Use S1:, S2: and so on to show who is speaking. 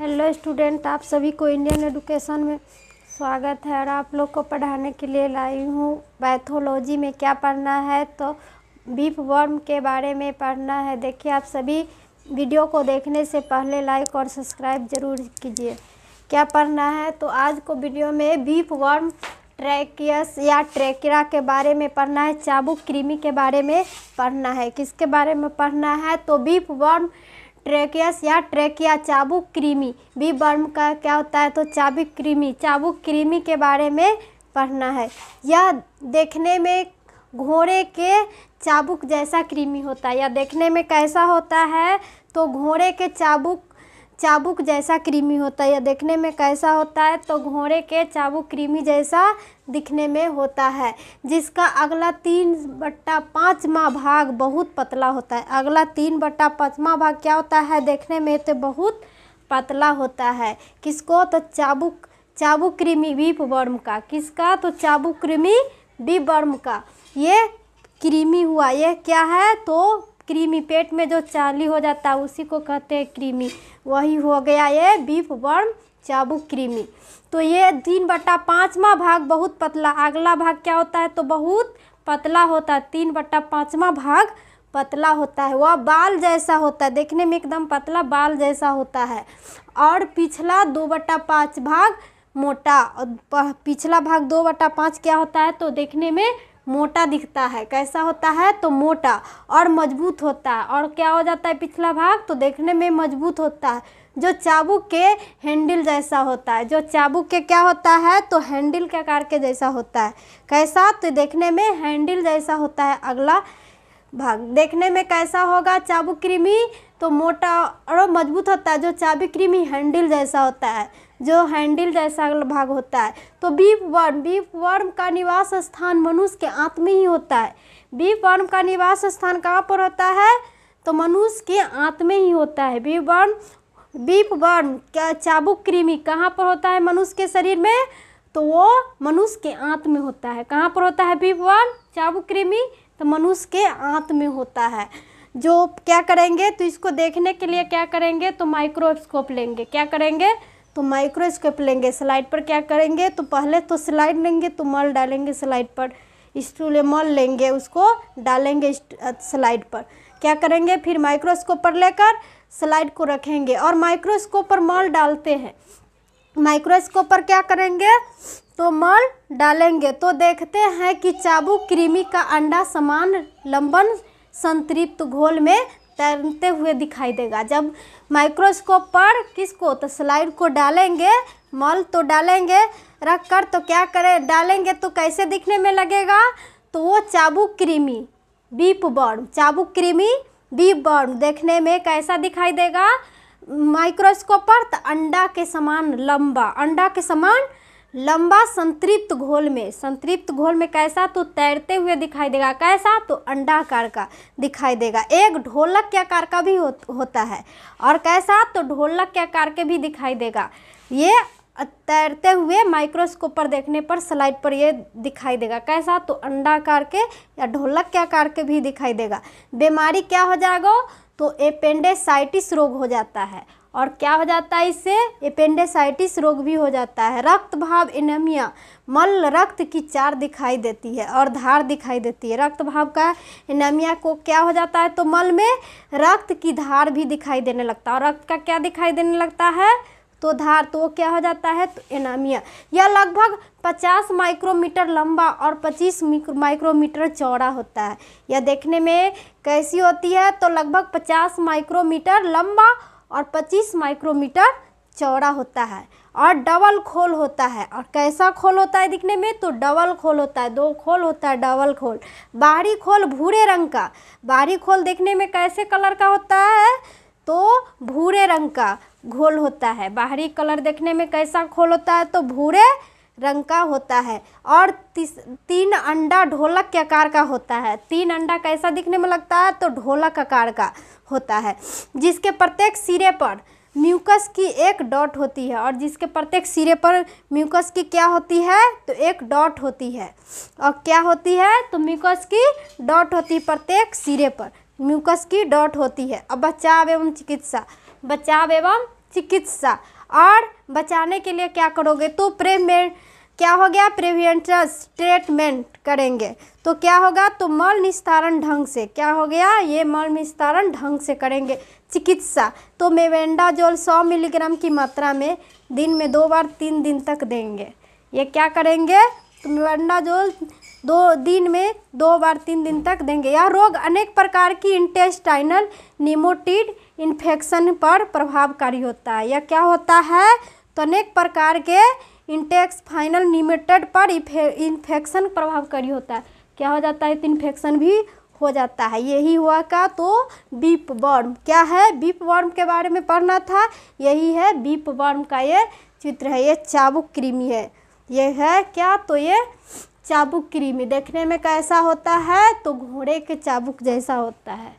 S1: Hello student, आप सभी को इंडियन एजुकेशन में स्वागत है। और आप लोग को पढ़ाने के लिए लाई हूँ पैथोलॉजी में क्या पढ़ना है, तो बीफ वर्म के बारे में पढ़ना है। देखिए, आप सभी वीडियो को देखने से पहले लाइक और सब्सक्राइब ज़रूर कीजिए। क्या पढ़ना है, तो आज को वीडियो में बीफ वर्म ट्रैकियस या ट्रैकिया के बारे में पढ़ना है। चाबुक कृमि के बारे में पढ़ना है। किसके बारे में पढ़ना है, तो बीफ वर्म ट्रैकियस या ट्रैकिया चाबुक कृमि। बीफ वर्म का क्या होता है, तो चाबुक कृमि के बारे में पढ़ना है। यह देखने में घोड़े के चाबुक जैसा कृमि होता है। यह देखने में कैसा होता है, तो घोड़े के चाबुक जैसा कृमि होता है। यह देखने में कैसा होता है, तो घोड़े के चाबुक कृमि जैसा दिखने में होता है, जिसका अगला 3/5वां भाग बहुत पतला होता है। अगला 3/5वां भाग क्या होता है, देखने में तो बहुत पतला होता है। किसको, तो चाबुक कृमि बीफ वर्म का। किसका, तो चाबुक कृमि बीफ वर्म का। ये कृमि हुआ, ये क्या है, तो कृमि। पेट में जो चाली हो जाता है उसी को कहते हैं कृमि। वही हो गया ये बीफ वर्म चाबुक कृमि। तो ये 3/5वां भाग बहुत पतला। अगला भाग क्या होता है, तो बहुत पतला होता है। 3/5वां भाग पतला होता है। वह बाल जैसा होता है, देखने में एकदम पतला बाल जैसा होता है। और पिछला 2/5 भाग मोटा। पिछला भाग 2/5 क्या होता है, तो देखने में मोटा दिखता है। कैसा होता है, तो मोटा और मजबूत होता है। और क्या हो जाता है पिछला भाग, तो देखने में मजबूत होता है, जो चाबुक के हैंडल जैसा होता है। जो चाबुक के क्या होता है, तो हैंडल के आकार के जैसा होता है। कैसा, तो देखने में हैंडल जैसा होता है। अगला भाग देखने में कैसा होगा, चाबुक कृमि, तो मोटा और मजबूत होता है। जो चाबुक कृमि हैंडल जैसा होता है, जो हैंडल जैसा भाग होता है। तो बीफ वर्म का निवास स्थान मनुष्य के आंत में ही होता है। बीफ वर्म का निवास स्थान कहाँ पर होता है, तो मनुष्य के आंत में ही होता है। बीफ वर्म क्या चाबुक कृमि कहाँ पर होता है, मनुष्य के शरीर में, तो वो मनुष्य के आंत में होता है। कहाँ पर होता है बीफ वर्म चाबुक कृमि, तो मनुष्य के आंत में होता है। जो क्या करेंगे, तो इसको देखने के लिए क्या करेंगे, तो माइक्रोस्कोप लेंगे। क्या करेंगे, तो माइक्रोस्कोप लेंगे। स्लाइड पर क्या करेंगे, तो पहले तो स्लाइड लेंगे, तो मल डालेंगे स्लाइड पर। स्टूल मल लेंगे, उसको डालेंगे स्लाइड पर। क्या करेंगे, फिर माइक्रोस्कोप पर लेकर स्लाइड को रखेंगे और माइक्रोस्कोप पर मल डालते हैं। माइक्रोस्कोप पर क्या करेंगे, तो मल डालेंगे, तो देखते हैं कि चाबुक कृमि का अंडा समान लंबन संतृप्त घोल में तैरते हुए दिखाई देगा। जब माइक्रोस्कोप पर किसको, तो स्लाइड को डालेंगे, मल तो डालेंगे रख कर, तो क्या करें, डालेंगे तो कैसे दिखने में लगेगा, तो वो चाबुक कृमि बीफ वर्म, चाबुक कृमि बीफ वर्म देखने में कैसा दिखाई देगा माइक्रोस्कोप पर, तो अंडा के समान लंबा संतृप्त घोल में कैसा, तो तैरते हुए दिखाई देगा। कैसा, तो अंडाकार का दिखाई देगा। एक ढोलक के आकार का भी होता है, और कैसा, तो ढोलक के आकार के भी दिखाई देगा। ये तैरते हुए माइक्रोस्कोप पर देखने पर स्लाइड पर ये दिखाई देगा। कैसा, तो अंडाकार के या ढोलक के आकार के भी दिखाई देगा। बीमारी क्या हो जाएगा, तो अपेंडिसाइटिस रोग हो जाता है। और क्या हो जाता है, इससे अपेंडिसाइटिस रोग भी हो जाता है। रक्त भाव एनीमिया, मल रक्त की चार दिखाई देती है और धार दिखाई देती है। रक्त भाव का एनीमिया को क्या हो जाता है, तो मल में रक्त की धार भी दिखाई देने लगता है। और रक्त का क्या दिखाई देने लगता है, तो धार, तो वो क्या हो जाता है, तो एनीमिया। यह लगभग 50 माइक्रोमीटर लंबा और 25 माइक्रोमीटर चौड़ा होता है। यह देखने में कैसी होती है, तो लगभग 50 माइक्रोमीटर लंबा और 25 माइक्रोमीटर चौड़ा होता है। और डबल खोल होता है। और कैसा खोल होता है दिखने में, तो डबल खोल होता है। 2 खोल होता है, डबल खोल। बाहरी खोल भूरे रंग का। बाहरी खोल देखने में कैसे कलर का होता है, तो भूरे रंग का घोल होता है। बाहरी कलर देखने में कैसा खोल होता है, तो भूरे रंग का होता है। और 3 अंडा ढोलक के आकार का होता है। 3 अंडा कैसा दिखने में लगता है, तो ढोलक आकार का होता है, जिसके प्रत्येक सिरे पर म्यूकस की एक डॉट होती है। और जिसके प्रत्येक सिरे पर म्यूकस की क्या होती है, तो एक डॉट होती है। और क्या होती है, तो म्यूकस की डॉट होती है, प्रत्येक सिरे पर म्यूकस की डॉट होती है। अब बचाव एवं चिकित्सा और बचाने के लिए क्या करोगे, तो क्या हो गया, प्रिवेंटिव ट्रीटमेंट करेंगे। तो क्या होगा, तो मल निस्तारण ढंग से, क्या हो गया, ये मल निस्तारण ढंग से करेंगे। चिकित्सा तो मेबेंडाजोल 100 मिलीग्राम की मात्रा में दिन में 2 बार 3 दिन तक देंगे। ये क्या करेंगे, तो मेबेंडाजोल 2 दिन में 2 बार 3 दिन तक देंगे। यह रोग अनेक प्रकार की इंटेस्टाइनल निमोटिड इन्फेक्शन पर प्रभावकारी होता है। यह क्या होता है, तो अनेक प्रकार के इंटेस्टाइनल निमोटिड पर इन्फेक्शन प्रभावकारी होता है। क्या हो जाता है, तो इन्फेक्शन भी हो जाता है। यही हुआ का, तो बीप वर्म क्या है, बीप वर्म के बारे में पढ़ना था। यही है बीप वर्म का ये चित्र है। ये चाबुक कृमि है, ये है क्या, तो ये चाबुक कृमि देखने में कैसा होता है, तो घोड़े के चाबुक जैसा होता है।